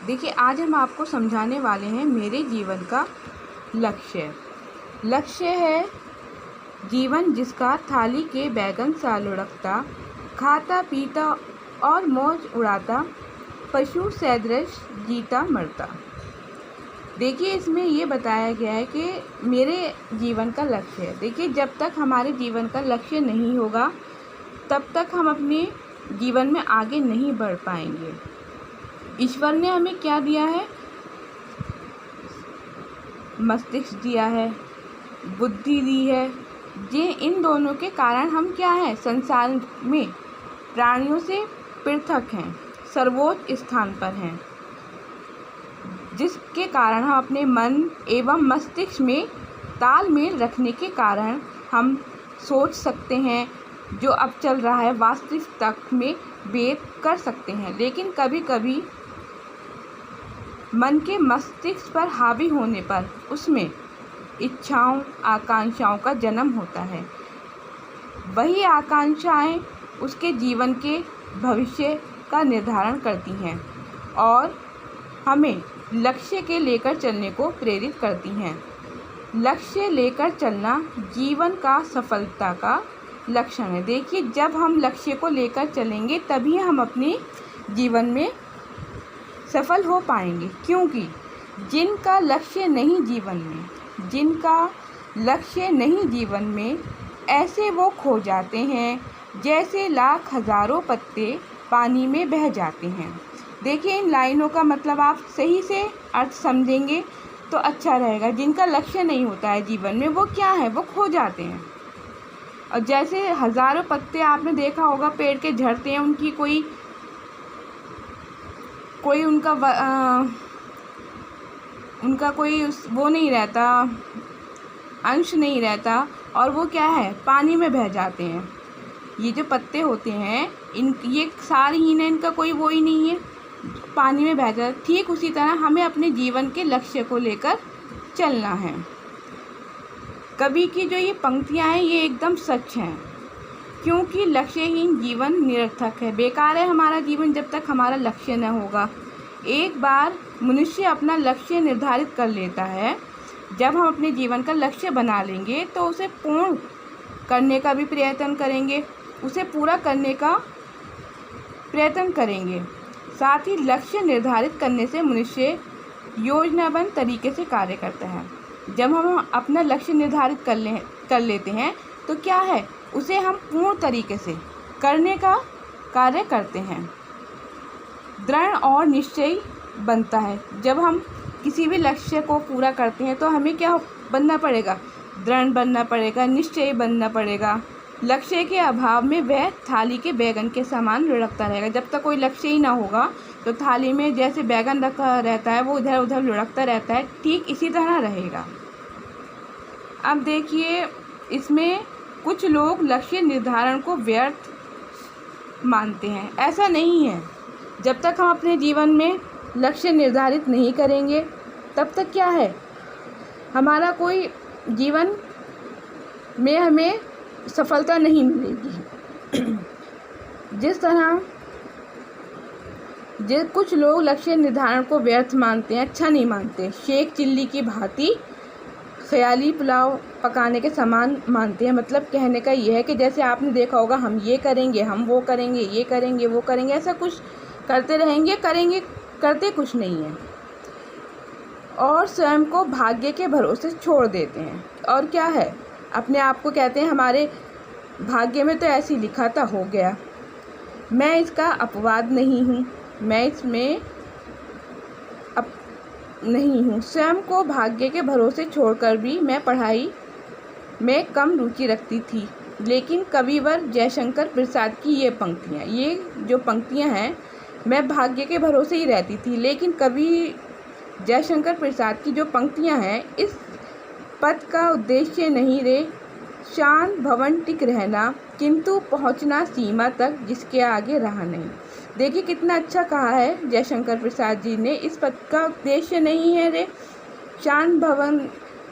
देखिए, आज हम आपको समझाने वाले हैं मेरे जीवन का लक्ष्य। लक्ष्य है जीवन जिसका थाली के बैगन सा लुढ़कता, खाता पीता और मौज उड़ाता, पशु सदृश जीता मरता। देखिए, इसमें ये बताया गया है कि मेरे जीवन का लक्ष्य है। देखिए, जब तक हमारे जीवन का लक्ष्य नहीं होगा तब तक हम अपने जीवन में आगे नहीं बढ़ पाएंगे। ईश्वर ने हमें क्या दिया है? मस्तिष्क दिया है, बुद्धि दी है। ये इन दोनों के कारण हम क्या हैं? संसार में प्राणियों से पृथक हैं, सर्वोच्च स्थान पर हैं, जिसके कारण हम अपने मन एवं मस्तिष्क में तालमेल रखने के कारण हम सोच सकते हैं, जो अब चल रहा है वास्तविकता में भेद कर सकते हैं। लेकिन कभी कभी मन के मस्तिष्क पर हावी होने पर उसमें इच्छाओं आकांक्षाओं का जन्म होता है। वही आकांक्षाएं उसके जीवन के भविष्य का निर्धारण करती हैं और हमें लक्ष्य के लेकर चलने को प्रेरित करती हैं। लक्ष्य लेकर चलना जीवन का सफलता का लक्षण है। देखिए, जब हम लक्ष्य को लेकर चलेंगे तभी हम अपने जीवन में सफल हो पाएंगे, क्योंकि जिनका लक्ष्य नहीं जीवन में ऐसे वो खो जाते हैं जैसे लाख हजारों पत्ते पानी में बह जाते हैं। देखिए, इन लाइनों का मतलब आप सही से अर्थ समझेंगे तो अच्छा रहेगा। जिनका लक्ष्य नहीं होता है जीवन में, वो क्या है? वो खो जाते हैं। और जैसे हजारों पत्ते आपने देखा होगा पेड़ के झड़ते हैं, उनकी कोई उनका कोई वो नहीं रहता, अंश नहीं रहता, और वो क्या है? पानी में बह जाते हैं। ये जो पत्ते होते हैं ये सारहीन है, इनका कोई वो ही नहीं है, पानी में बह जाता है। ठीक उसी तरह हमें अपने जीवन के लक्ष्य को लेकर चलना है। कवि की जो ये पंक्तियाँ हैं ये एकदम सच हैं, क्योंकि लक्ष्यहीन जीवन निरर्थक है, बेकार है हमारा जीवन जब तक हमारा लक्ष्य न होगा। एक बार मनुष्य अपना लक्ष्य निर्धारित कर लेता है, जब हम अपने जीवन का लक्ष्य बना लेंगे तो उसे पूर्ण करने का भी प्रयत्न करेंगे, उसे पूरा करने का प्रयत्न करेंगे। साथ ही लक्ष्य निर्धारित करने से मनुष्य योजनाबद्ध तरीके से कार्य करता है। जब हम अपना लक्ष्य निर्धारित कर लेते हैं तो क्या है? उसे हम पूर्ण तरीके से करने का कार्य करते हैं। दृढ़ और निश्चयी बनता है। जब हम किसी भी लक्ष्य को पूरा करते हैं तो हमें क्या बनना पड़ेगा? दृढ़ बनना पड़ेगा, निश्चयी बनना पड़ेगा। लक्ष्य के अभाव में वह थाली के बैगन के समान लुढ़कता रहेगा। जब तक कोई लक्ष्य ही ना होगा तो थाली में जैसे बैगन रखा रहता है वो इधर उधर लुढ़कता रहता है, ठीक इसी तरह रहेगा। अब देखिए, इसमें कुछ लोग लक्ष्य निर्धारण को व्यर्थ मानते हैं। ऐसा नहीं है। जब तक हम अपने जीवन में लक्ष्य निर्धारित नहीं करेंगे तब तक क्या है? हमारा कोई जीवन में हमें सफलता नहीं मिलेगी। जिस तरह कुछ लोग लक्ष्य निर्धारण को व्यर्थ मानते हैं, अच्छा नहीं मानते, शेख चिल्ली की भांति ख्याली पुलाव पकाने के समान मानते हैं। मतलब कहने का ये है कि जैसे आपने देखा होगा, हम ये करेंगे, हम वो करेंगे, ये करेंगे, वो करेंगे, ऐसा कुछ करते रहेंगे, करते कुछ नहीं है, और स्वयं को भाग्य के भरोसे छोड़ देते हैं। और क्या है? अपने आप को कहते हैं हमारे भाग्य में तो ऐसे लिखा था, हो गया। मैं इसका अपवाद नहीं हूँ, मैं इसमें नहीं हूँ। स्वयं को भाग्य के भरोसे छोड़कर भी मैं पढ़ाई में कम रुचि रखती थी। लेकिन कविवर जयशंकर प्रसाद की ये जो पंक्तियाँ हैं, मैं भाग्य के भरोसे ही रहती थी, लेकिन कवि जयशंकर प्रसाद की जो पंक्तियाँ हैं, इस पद का उद्देश्य नहीं रे शान भवन टिक रहना, किंतु पहुँचना सीमा तक जिसके आगे रहा नहीं। देखिए कितना अच्छा कहा है जयशंकर प्रसाद जी ने। इस पद का उद्देश्य नहीं है रे शान भवन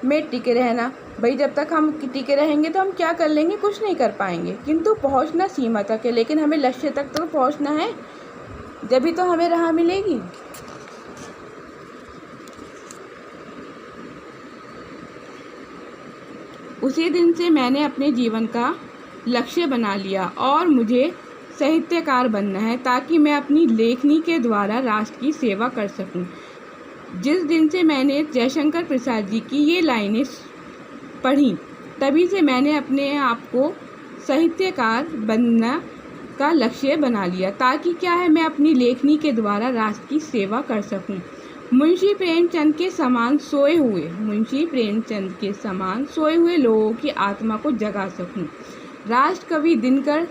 में टिके रहना। भाई, जब तक हम टिके रहेंगे तो हम क्या कर लेंगे? कुछ नहीं कर पाएंगे। किंतु पहुंचना सीमा तक है, लेकिन हमें लक्ष्य तक तो पहुंचना है, जभी तो हमें राह मिलेगी। उसी दिन से मैंने अपने जीवन का लक्ष्य बना लिया और मुझे साहित्यकार बनना है ताकि मैं अपनी लेखनी के द्वारा राष्ट्र की सेवा कर सकूं। जिस दिन से मैंने जयशंकर प्रसाद जी की ये लाइनें पढ़ी, तभी से मैंने अपने आप को साहित्यकार बनना का लक्ष्य बना लिया ताकि क्या है, मैं अपनी लेखनी के द्वारा राष्ट्र की सेवा कर सकूं। मुंशी प्रेमचंद के समान सोए हुए लोगों की आत्मा को जगा सकूं। राष्ट्र कवि दिनकर,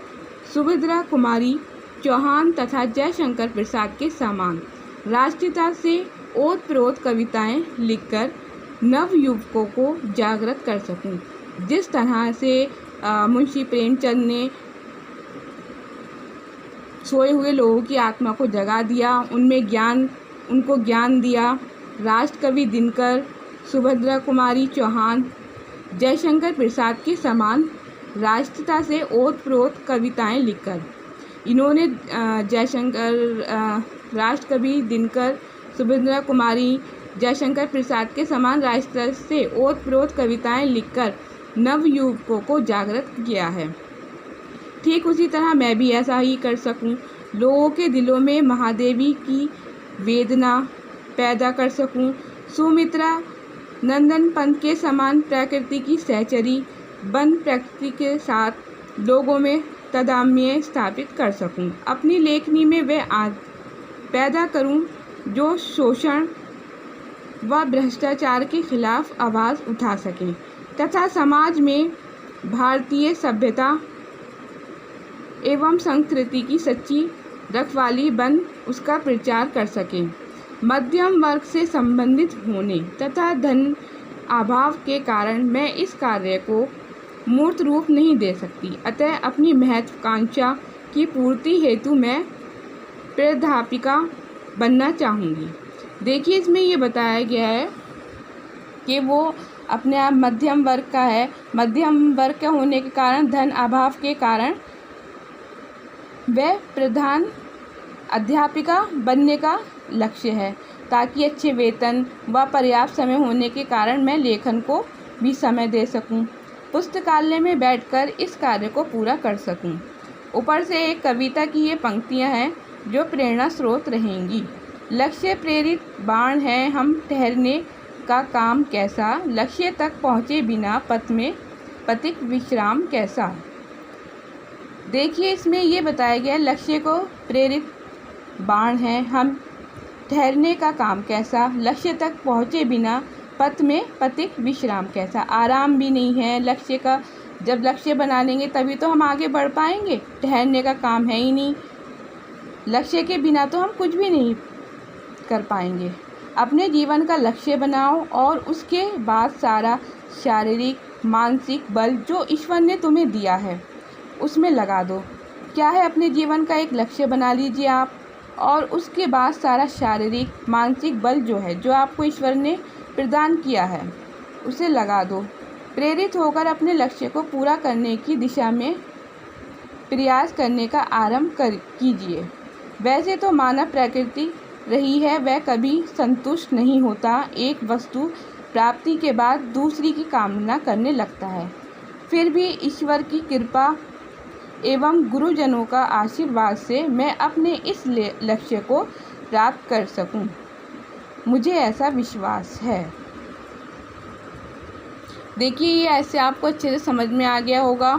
सुभद्रा कुमारी चौहान तथा जयशंकर प्रसाद के समान राष्ट्रीयता से ओतप्रोत कविताएं लिखकर नवयुवकों को जागृत कर सकूं। जिस तरह से मुंशी प्रेमचंद ने सोए हुए लोगों की आत्मा को जगा दिया, उनको ज्ञान दिया। राष्ट्रकवि दिनकर, सुभद्रा कुमारी चौहान, जयशंकर प्रसाद के समान राष्ट्रीयता से ओतप्रोत कविताएं लिखकर इन्होंने राष्ट्रकवि दिनकर, सुभद्रा कुमारी, जयशंकर प्रसाद के समान राष्ट्रीयता से ओतप्रोत कविताएं लिखकर नवयुवकों को जागृत किया है। ठीक उसी तरह मैं भी ऐसा ही कर सकूं, लोगों के दिलों में महादेवी की वेदना पैदा कर सकूं। सुमित्रा नंदन पंत के समान प्रकृति की सहचरी बन प्रकृति के साथ लोगों में तादात्म्य स्थापित कर सकूं। अपनी लेखनी में वह आज पैदा करूं जो शोषण व भ्रष्टाचार के खिलाफ आवाज़ उठा सकें तथा समाज में भारतीय सभ्यता एवं संस्कृति की सच्ची रखवाली बन उसका प्रचार कर सकें। मध्यम वर्ग से संबंधित होने तथा धन अभाव के कारण मैं इस कार्य को मूर्त रूप नहीं दे सकती, अतः अपनी महत्वाकांक्षा की पूर्ति हेतु मैं प्राध्यापिका बनना चाहूँगी। देखिए, इसमें ये बताया गया है कि वो अपने आप मध्यम वर्ग का है, मध्यम वर्ग के होने के कारण, धन अभाव के कारण वह प्रधान अध्यापिका बनने का लक्ष्य है ताकि अच्छे वेतन व पर्याप्त समय होने के कारण मैं लेखन को भी समय दे सकूं, पुस्तकालय में बैठकर इस कार्य को पूरा कर सकूं। ऊपर से एक कविता की ये पंक्तियां हैं जो प्रेरणा स्रोत रहेंगी। लक्ष्य प्रेरित बाण है हम, ठहरने का काम कैसा, लक्ष्य तक पहुँचे बिना पथ में पथिक विश्राम कैसा। देखिए, इसमें ये बताया गया है, लक्ष्य को प्रेरित बाण है हम, ठहरने का काम कैसा, लक्ष्य तक पहुँचे बिना पथ में पथिक विश्राम कैसा। आराम भी नहीं है लक्ष्य का, जब लक्ष्य बना लेंगे तभी तो हम आगे बढ़ पाएंगे, ठहरने का काम है ही नहीं, लक्ष्य के बिना तो हम कुछ भी नहीं कर पाएंगे। अपने जीवन का लक्ष्य बनाओ और उसके बाद सारा शारीरिक मानसिक बल जो ईश्वर ने तुम्हें दिया है उसमें लगा दो। क्या है, अपने जीवन का एक लक्ष्य बना लीजिए आप, और उसके बाद सारा शारीरिक मानसिक बल जो है, जो आपको ईश्वर ने प्रदान किया है, उसे लगा दो। प्रेरित होकर अपने लक्ष्य को पूरा करने की दिशा में प्रयास करने का आरंभ कीजिए। वैसे तो मानव प्रकृति रही है, वह कभी संतुष्ट नहीं होता, एक वस्तु प्राप्ति के बाद दूसरी की कामना करने लगता है। फिर भी ईश्वर की कृपा एवं गुरुजनों का आशीर्वाद से मैं अपने इस लक्ष्य को प्राप्त कर सकूं, मुझे ऐसा विश्वास है। देखिए, ये ऐसे आपको अच्छे से समझ में आ गया होगा।